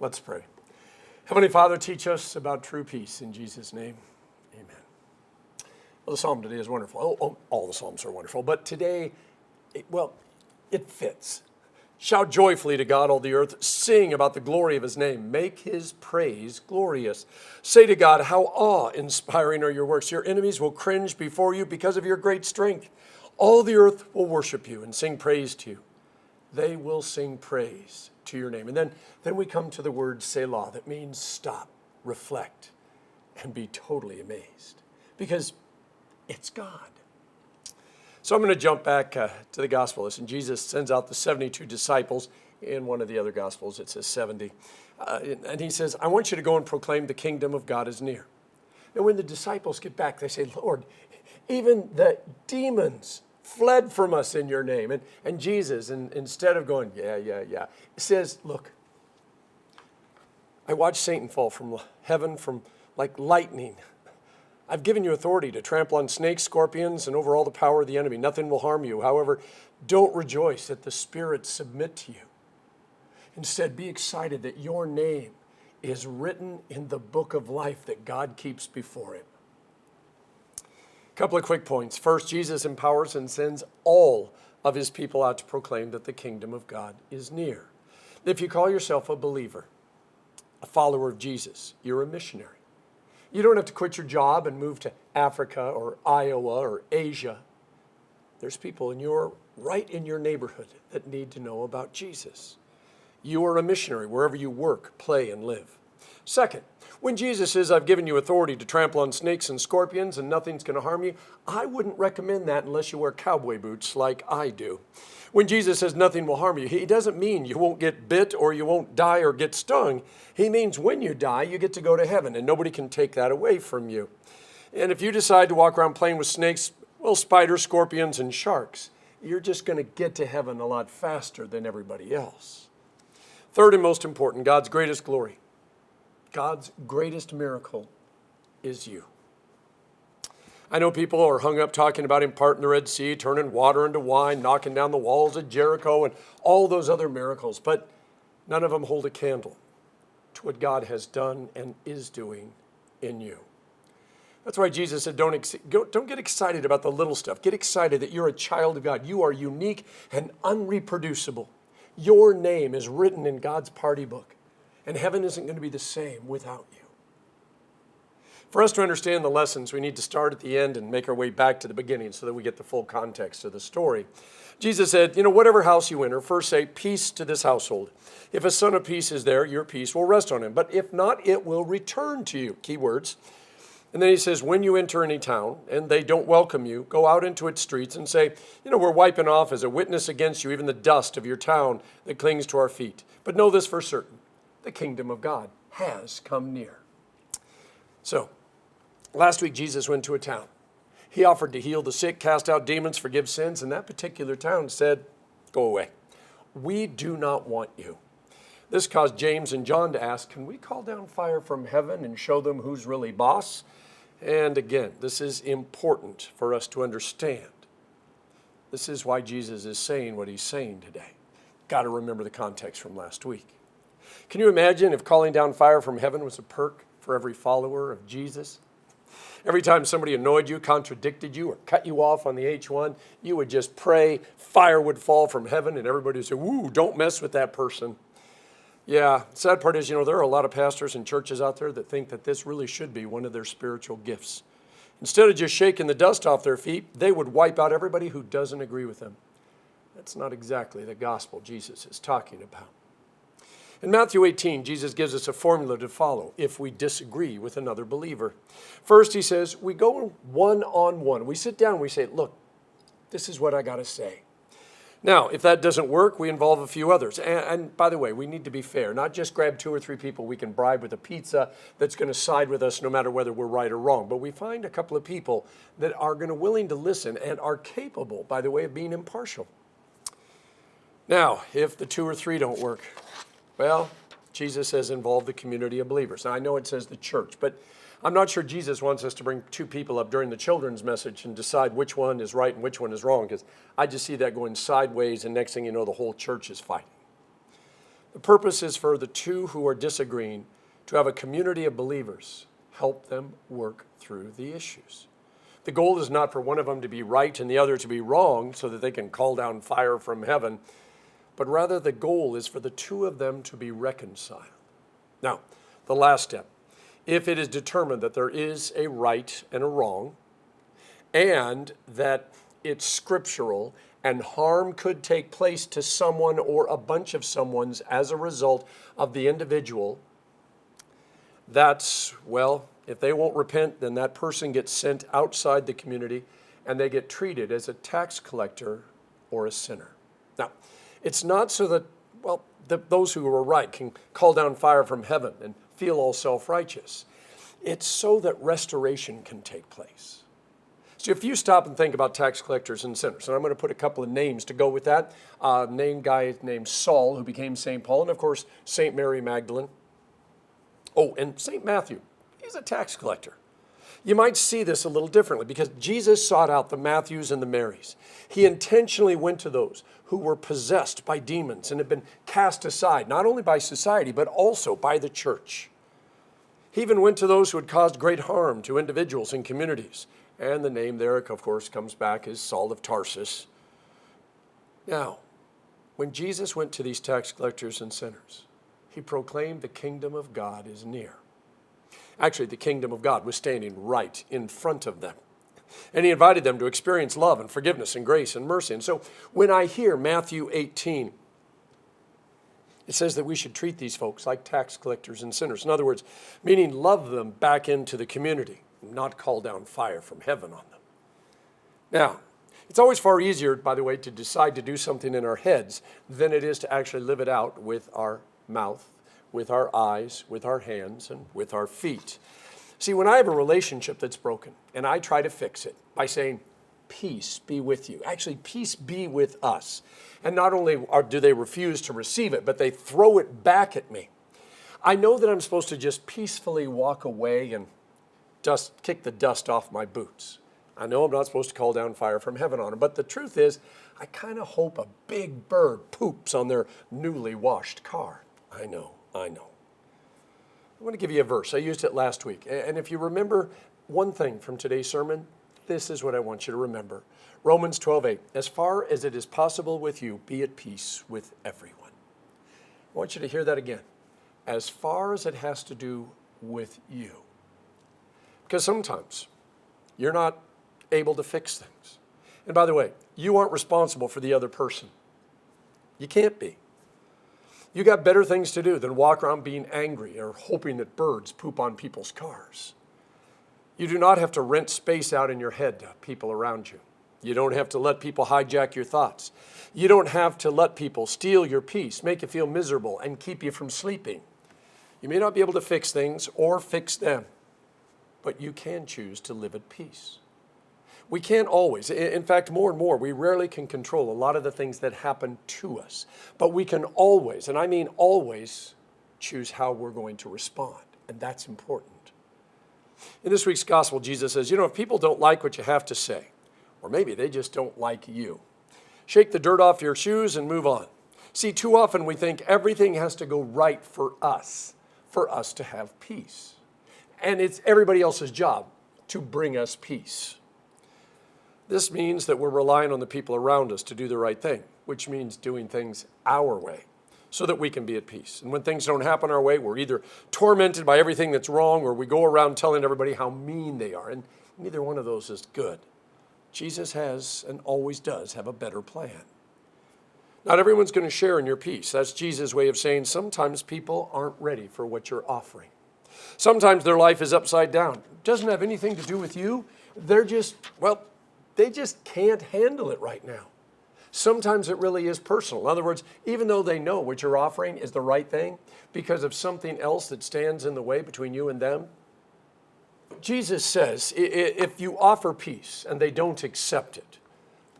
Let's pray. Heavenly Father, teach us about true peace in Jesus' name. Amen. Well, the psalm today is wonderful. All the psalms are wonderful, but today, it fits. Shout joyfully to God, all the earth. Sing about the glory of his name. Make his praise glorious. Say to God, how awe-inspiring are your works. Your enemies will cringe before you because of your great strength. All the earth will worship you and sing praise to you. They will sing praise to your name. And then we come to the word Selah, that means stop, reflect, and be totally amazed. Because it's God. So I'm going to jump back to the gospel. Listen, Jesus sends out the 72 disciples. In one of the other gospels, it says 70. And he says, I want you to go and proclaim the kingdom of God is near. And when the disciples get back, they say, Lord, even the demons fled from us in your name. And Jesus, instead of going, yeah, says, look, I watched Satan fall from heaven from like lightning. I've given you authority to trample on snakes, scorpions, and over all the power of the enemy. Nothing will harm you. However, don't rejoice that the spirits submit to you. Instead, be excited that your name is written in the book of life that God keeps before him. A couple of quick points. First, Jesus empowers and sends all of his people out to proclaim that the kingdom of God is near. If you call yourself a believer, a follower of Jesus, you're a missionary. You don't have to quit your job and move to Africa or Iowa or Asia. There's people right in your neighborhood that need to know about Jesus. You are a missionary wherever you work, play, and live. Second, when Jesus says, I've given you authority to trample on snakes and scorpions and nothing's going to harm you, I wouldn't recommend that unless you wear cowboy boots like I do. When Jesus says nothing will harm you, he doesn't mean you won't get bit or you won't die or get stung. He means when you die, you get to go to heaven, and nobody can take that away from you. And if you decide to walk around playing with snakes, spiders, scorpions, and sharks, you're just going to get to heaven a lot faster than everybody else. Third and most important, God's greatest glory, God's greatest miracle is you. I know people are hung up talking about him parting the Red Sea, turning water into wine, knocking down the walls of Jericho, and all those other miracles, but none of them hold a candle to what God has done and is doing in you. That's why Jesus said, don't get excited about the little stuff. Get excited that you're a child of God. You are unique and unreproducible. Your name is written in God's party book, and heaven isn't going to be the same without you. For us to understand the lessons, we need to start at the end and make our way back to the beginning so that we get the full context of the story. Jesus said, whatever house you enter, first say, peace to this household. If a son of peace is there, your peace will rest on him. But if not, it will return to you. Key words. And then he says, when you enter any town and they don't welcome you, go out into its streets and say, we're wiping off as a witness against you even the dust of your town that clings to our feet. But know this for certain, the kingdom of God has come near. So, last week Jesus went to a town. He offered to heal the sick, cast out demons, forgive sins, and that particular town said, go away. We do not want you. This caused James and John to ask, can we call down fire from heaven and show them who's really boss? And again, this is important for us to understand. This is why Jesus is saying what he's saying today. Got to remember the context from last week. Can you imagine if calling down fire from heaven was a perk for every follower of Jesus? Every time somebody annoyed you, contradicted you, or cut you off on the H1, you would just pray, fire would fall from heaven, and everybody would say, woo, don't mess with that person. Yeah, sad part is, there are a lot of pastors and churches out there that think that this really should be one of their spiritual gifts. Instead of just shaking the dust off their feet, they would wipe out everybody who doesn't agree with them. That's not exactly the gospel Jesus is talking about. In Matthew 18, Jesus gives us a formula to follow if we disagree with another believer. First, he says, we go one-on-one. We sit down, we say, look, this is what I got to say. Now, if that doesn't work, we involve a few others. And by the way, we need to be fair, not just grab 2 or 3 people we can bribe with a pizza that's going to side with us no matter whether we're right or wrong. But we find a couple of people that are going to willing to listen and are capable, by the way, of being impartial. Now, if the 2 or 3 don't work, well, Jesus says involve the community of believers. Now, I know it says the church, but I'm not sure Jesus wants us to bring 2 people up during the children's message and decide which one is right and which one is wrong, because I just see that going sideways, and next thing you know, the whole church is fighting. The purpose is for the two who are disagreeing to have a community of believers help them work through the issues. The goal is not for one of them to be right and the other to be wrong so that they can call down fire from heaven, but rather the goal is for the two of them to be reconciled. Now, the last step, if it is determined that there is a right and a wrong, and that it's scriptural and harm could take place to someone or a bunch of someone's as a result of the individual, that's, well, if they won't repent, then that person gets sent outside the community and they get treated as a tax collector or a sinner. Now, it's not so that, well, those who are right can call down fire from heaven and feel all self-righteous. It's so that restoration can take place. So if you stop and think about tax collectors and sinners, and I'm going to put a couple of names to go with that, guy named Saul, who became St. Paul, and of course, St. Mary Magdalene. Oh, and St. Matthew, he's a tax collector. You might see this a little differently because Jesus sought out the Matthews and the Marys. He intentionally went to those who were possessed by demons and had been cast aside, not only by society, but also by the church. He even went to those who had caused great harm to individuals and communities. And the name there, of course, comes back as Saul of Tarsus. Now, when Jesus went to these tax collectors and sinners, he proclaimed the kingdom of God is near. Actually, the kingdom of God was standing right in front of them. And he invited them to experience love and forgiveness and grace and mercy. And so when I hear Matthew 18, it says that we should treat these folks like tax collectors and sinners. In other words, meaning love them back into the community, not call down fire from heaven on them. Now, it's always far easier, by the way, to decide to do something in our heads than it is to actually live it out with our mouth, with our eyes, with our hands, and with our feet. See, when I have a relationship that's broken and I try to fix it by saying, peace be with you. Actually, peace be with us. And not only do they refuse to receive it, but they throw it back at me. I know that I'm supposed to just peacefully walk away and just kick the dust off my boots. I know I'm not supposed to call down fire from heaven on them, but the truth is, I kind of hope a big bird poops on their newly washed car. I know. I'm going to give you a verse. I used it last week. And if you remember one thing from today's sermon, this is what I want you to remember. Romans 12:8. As far as it is possible with you, be at peace with everyone. I want you to hear that again. As far as it has to do with you. Because sometimes you're not able to fix things. And by the way, you aren't responsible for the other person. You can't be. You got better things to do than walk around being angry or hoping that birds poop on people's cars. You do not have to rent space out in your head to people around you. You don't have to let people hijack your thoughts. You don't have to let people steal your peace, make you feel miserable, and keep you from sleeping. You may not be able to fix things or fix them, but you can choose to live at peace. We can't always, in fact, more and more, we rarely can control a lot of the things that happen to us. But we can always, and I mean always, choose how we're going to respond. And that's important. In this week's gospel, Jesus says, if people don't like what you have to say, or maybe they just don't like you, shake the dirt off your shoes and move on. See, too often we think everything has to go right for us to have peace. And it's everybody else's job to bring us peace. This means that we're relying on the people around us to do the right thing, which means doing things our way so that we can be at peace. And when things don't happen our way, we're either tormented by everything that's wrong or we go around telling everybody how mean they are. And neither one of those is good. Jesus has and always does have a better plan. Not everyone's going to share in your peace. That's Jesus' way of saying sometimes people aren't ready for what you're offering. Sometimes their life is upside down. It doesn't have anything to do with you. They just can't handle it right now. Sometimes it really is personal. In other words, even though they know what you're offering is the right thing, because of something else that stands in the way between you and them, Jesus says, if you offer peace and they don't accept it,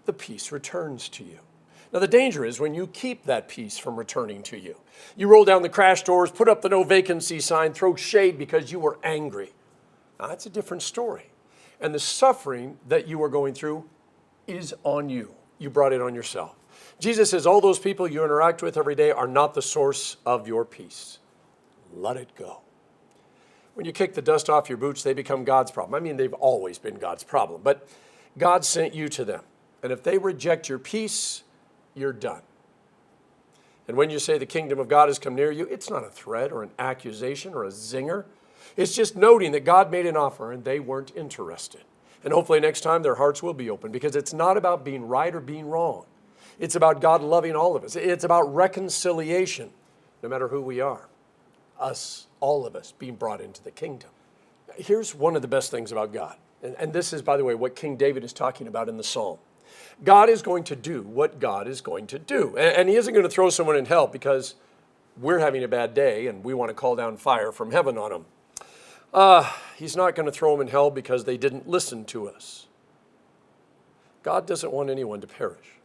the peace returns to you. Now, the danger is when you keep that peace from returning to you. You roll down the crash doors, put up the no vacancy sign, throw shade because you were angry. Now, that's a different story. And the suffering that you are going through is on you. You brought it on yourself. Jesus says all those people you interact with every day are not the source of your peace. Let it go. When you kick the dust off your boots, they become God's problem. I mean, they've always been God's problem, but God sent you to them. And if they reject your peace, you're done. And when you say the kingdom of God has come near you, it's not a threat or an accusation or a zinger. It's just noting that God made an offer and they weren't interested. And hopefully next time their hearts will be open, because it's not about being right or being wrong. It's about God loving all of us. It's about reconciliation, no matter who we are. Us, all of us, being brought into the kingdom. Here's one of the best things about God. And this is, by the way, what King David is talking about in the Psalm. God is going to do what God is going to do. And he isn't going to throw someone in hell because we're having a bad day and we want to call down fire from heaven on them. He's not going to throw them in hell because they didn't listen to us. God doesn't want anyone to perish.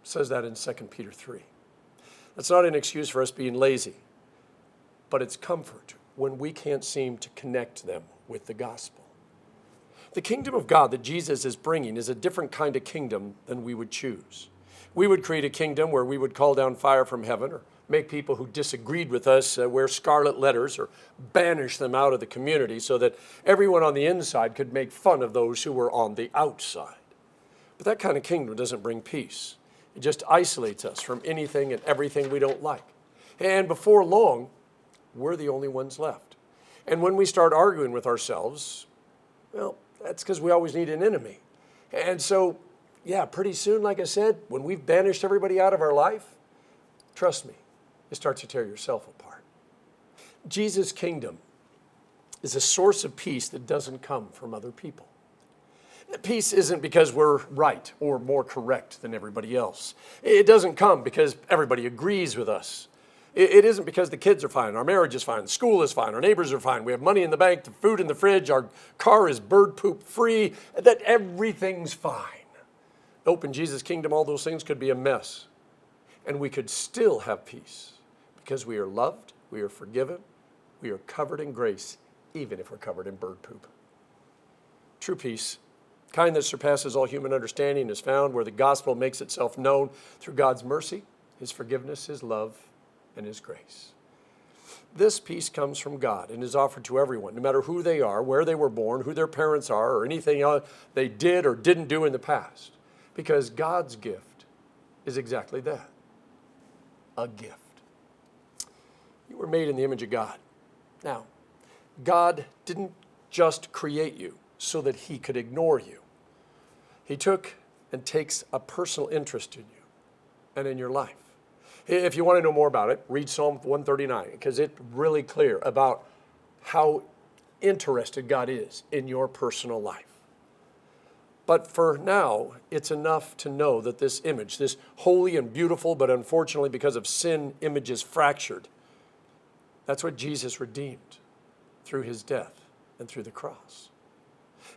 It says that in 2 Peter 3. That's not an excuse for us being lazy, but it's comfort when we can't seem to connect them with the gospel. The kingdom of God that Jesus is bringing is a different kind of kingdom than we would choose. We would create a kingdom where we would call down fire from heaven, or make people who disagreed with us wear scarlet letters, or banish them out of the community so that everyone on the inside could make fun of those who were on the outside. But that kind of kingdom doesn't bring peace. It just isolates us from anything and everything we don't like. And before long, we're the only ones left. And when we start arguing with ourselves, well, that's because we always need an enemy. And so, yeah, pretty soon, like I said, when we've banished everybody out of our life, trust me, it starts to tear yourself apart. Jesus' kingdom is a source of peace that doesn't come from other people. Peace isn't because we're right or more correct than everybody else. It doesn't come because everybody agrees with us. It isn't because the kids are fine, our marriage is fine, the school is fine, our neighbors are fine, we have money in the bank, the food in the fridge, our car is bird poop free, that everything's fine. Nope, in Jesus' kingdom, all those things could be a mess. And we could still have peace because we are loved, we are forgiven, we are covered in grace, even if we're covered in bird poop. True peace, kind that surpasses all human understanding, is found where the gospel makes itself known through God's mercy, his forgiveness, his love, and his grace. This peace comes from God and is offered to everyone, no matter who they are, where they were born, who their parents are, or anything else they did or didn't do in the past. Because God's gift is exactly that, a gift. You were made in the image of God. Now, God didn't just create you so that he could ignore you. He took and takes a personal interest in you and in your life. If you want to know more about it, read Psalm 139, because it's really clear about how interested God is in your personal life. But for now, it's enough to know that this image, this holy and beautiful, but unfortunately because of sin, image is fractured. That's what Jesus redeemed through his death and through the cross.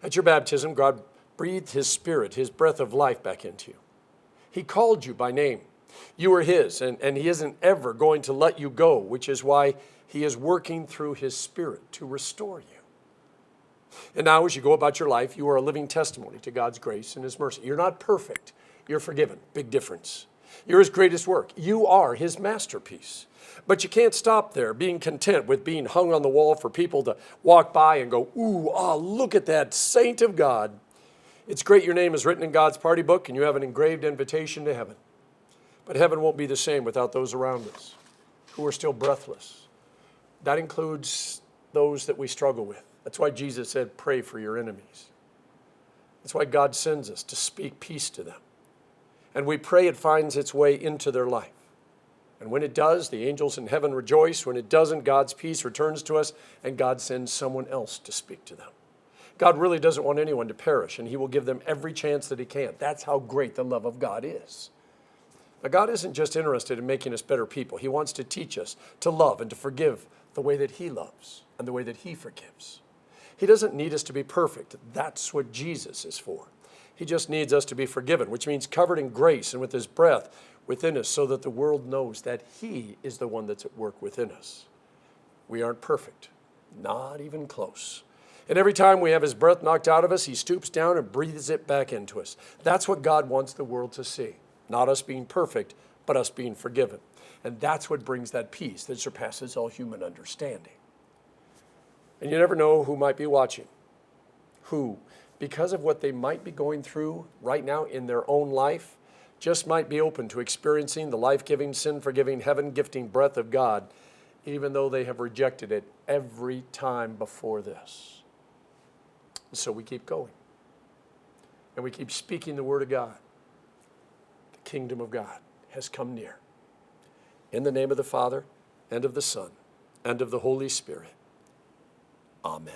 At your baptism, God breathed his spirit, his breath of life back into you. He called you by name. You are his, and he isn't ever going to let you go, which is why he is working through his spirit to restore you. And now as you go about your life, you are a living testimony to God's grace and his mercy. You're not perfect. You're forgiven. Big difference. You're his greatest work. You are his masterpiece. But you can't stop there, being content with being hung on the wall for people to walk by and go, ooh, look at that saint of God. It's great your name is written in God's party book and you have an engraved invitation to heaven. But heaven won't be the same without those around us who are still breathless. That includes those that we struggle with. That's why Jesus said, pray for your enemies. That's why God sends us to speak peace to them. And we pray it finds its way into their life. And when it does, the angels in heaven rejoice. When it doesn't, God's peace returns to us, and God sends someone else to speak to them. God really doesn't want anyone to perish, and he will give them every chance that he can. That's how great the love of God is. Now, God isn't just interested in making us better people. He wants to teach us to love and to forgive the way that he loves and the way that he forgives. He doesn't need us to be perfect. That's what Jesus is for. He just needs us to be forgiven, which means covered in grace and with his breath within us so that the world knows that he is the one that's at work within us. We aren't perfect, not even close. And every time we have his breath knocked out of us, he stoops down and breathes it back into us. That's what God wants the world to see. Not us being perfect, but us being forgiven. And that's what brings that peace that surpasses all human understanding. And you never know who might be watching. Who, because of what they might be going through right now in their own life, just might be open to experiencing the life-giving, sin-forgiving, heaven-gifting breath of God, even though they have rejected it every time before this. And so we keep going. And we keep speaking the word of God. The kingdom of God has come near. In the name of the Father, and of the Son, and of the Holy Spirit. Amen.